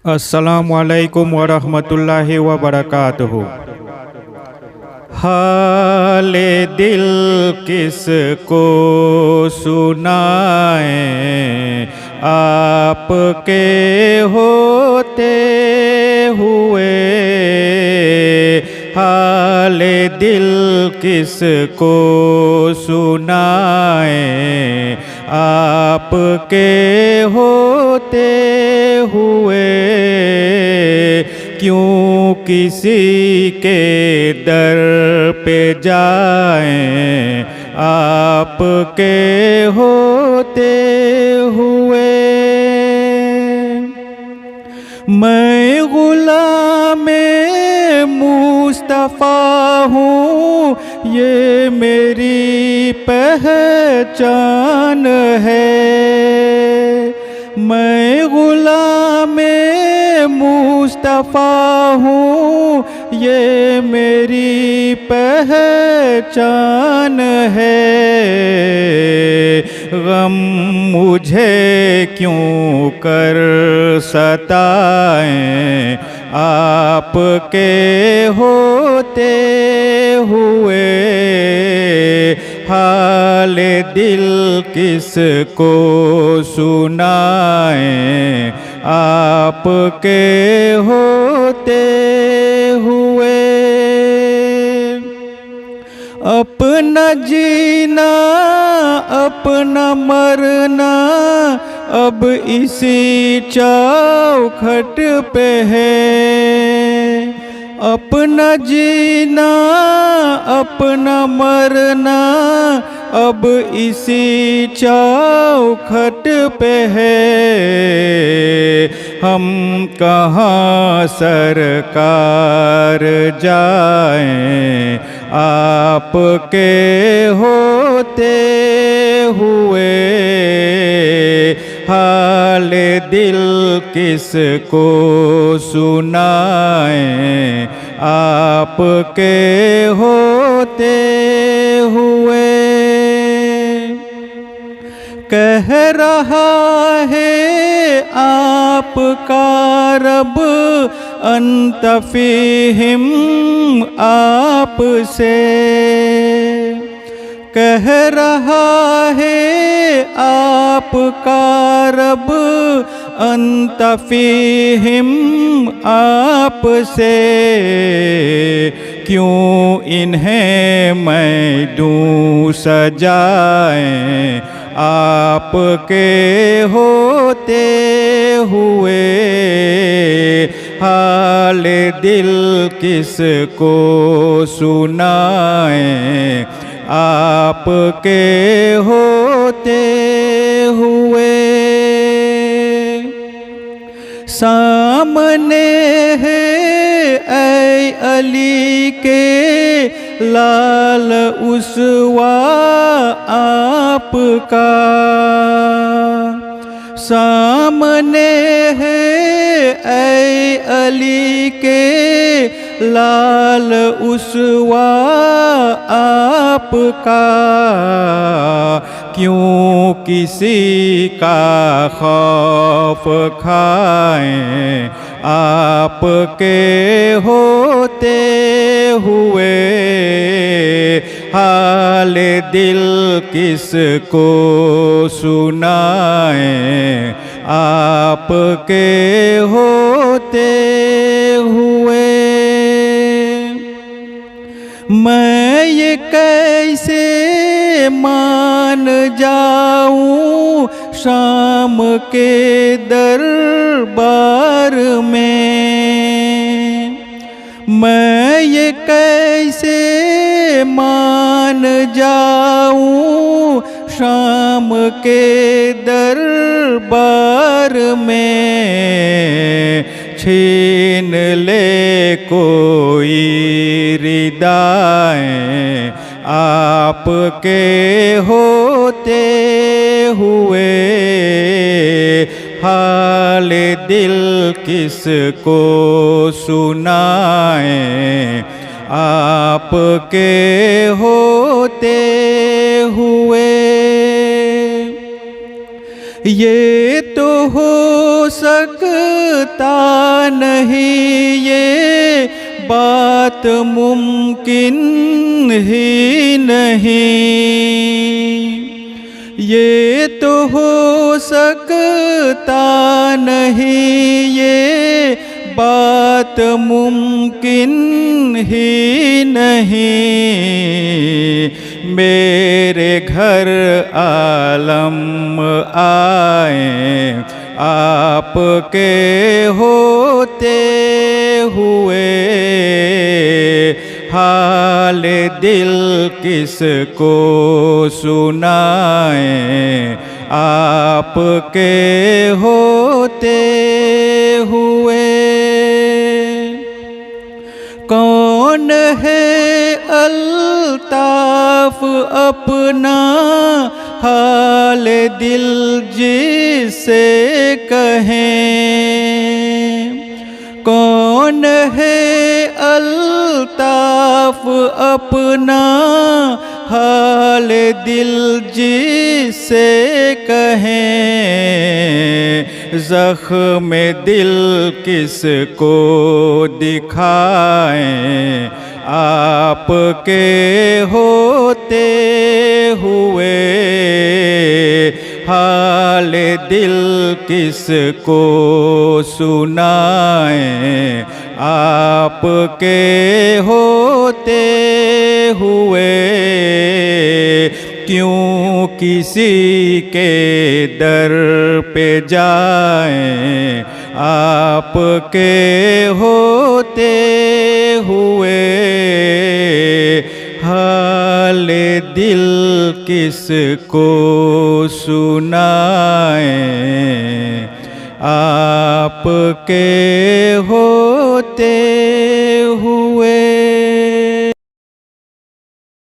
अस्सलामुअलैकुम वरहमतुल्लाहि वबरकातुहू। हाले दिल किसको सुनाए, आपके होते हुए। हाले दिल किसको सुनाए, आपके होते हुए। क्यों किसी के दर पे जाएं, आपके होते हुए। मैं गुलामे मुस्तफ़ा हूँ, ये मेरी पहचान है। मैं गुलामे मुस्तफ़ा हूँ, ये मेरी पहचान है। गम मुझे क्यों कर सताएं, आपके होते हुए। हाल दिल किसको सुनाएं, आपके होते हुए। अपना जीना अपना मरना अब इसी चौखट पे है। अपना जीना अपना मरना अब इसी चौखट पे है। हम कहाँ सरकार जाएं, आपके होते हुए। हाल दिल किसको सुनाएं, आपके होते हुए। कह रहा है आपका रब अंत फीहिम आपसे। कह रहा है आपका रब अंत फीहिम आपसे। क्यों इन्हें मैं दूं सजाएं, आपके होते हुए। हाल दिल किसको सुनाएं, आपके होते हुए। सामने है ऐ अली के लाल उसवा आपका। सामने है ऐ अली के लाल उसवा आपका। क्यों किसी का खौफ खाएं, आपके होते हुए। हाल दिल किसको सुनाएं, आपके होते हुए। मैं ये कैसे मान जाऊं शाम के दरबार में। मैं ये कैसे मान जाऊं शाम के दरबार में। छीन ले कोई रिदाएं, आपके होते हुए। हाल दिल किसको सुनाएं, आपके होते हुए। ये तो हो सकता नहीं ये बात मुमकिन ही नहीं। ये तो हो सकता नहीं ये बात मुमकिन ही नहीं। मेरे घर आलम आए आपके होते हुए, हाल दिल किसको सुनाए आपके होते हुए। कौन है अल्ताफ अपना हाल दिल जिसे कहें। कौन है अल्ताफ अपना हाल दिल जिसे कहें। ज़ख्म दिल किसको दिखाएं आपके होते हुए, हाल दिल किसको सुनाएं आपके होते हुए। क्यों किसी के दर पे जाएं आपके होते हुए, हाल दिल किसको सुनाएं आपके होते